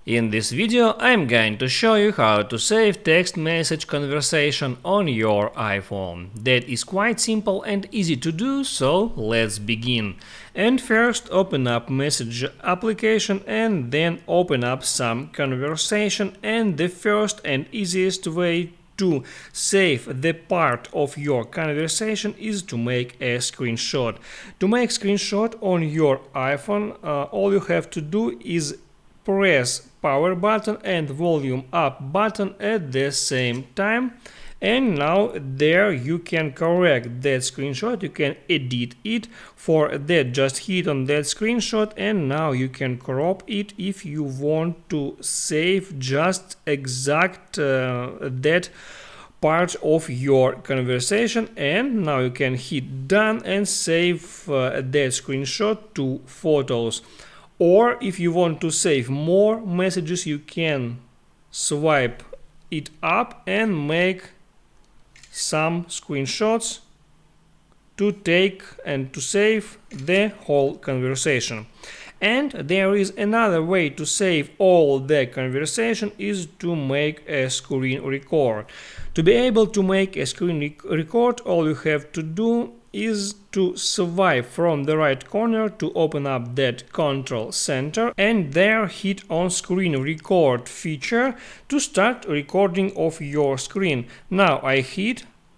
In this video I'm going to show you how to save text message conversation on your iPhone. That is quite simple and easy to do, so let's begin. And first open up Message application and then open up some conversation, and the first and easiest way to save the part of your conversation is to make a screenshot. To make screenshot on your iPhone, all you have to do is press power button and volume up button at the same time, and now there you can correct that screenshot, you can edit it. For that, just hit on that screenshot and now you can crop it if you want to save just exact that part of your conversation. And now you can hit done and save that screenshot to photos. Or if you want to save more messages, you can swipe it up and make some screenshots to take and to save the whole conversation. And there is another way to save all the conversation, is to make a screen record. To be able to make a screen record, all you have to do is to swipe from the right corner to open up that control center and there hit on screen record feature to start recording of your screen. Now I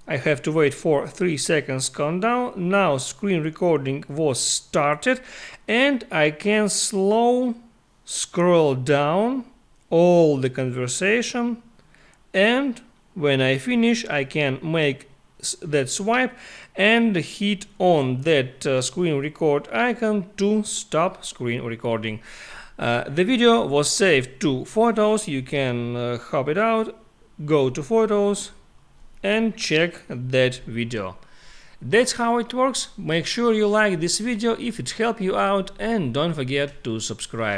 have to wait for 3 seconds countdown. Now screen recording was started and I can slow scroll down all the conversation, and when I finish I can make that swipe and hit on that screen record icon to stop screen recording. The video was saved to photos. You can hop it out, go to photos and check that video. That's how it works. Make sure you like this video if it helped you out and don't forget to subscribe.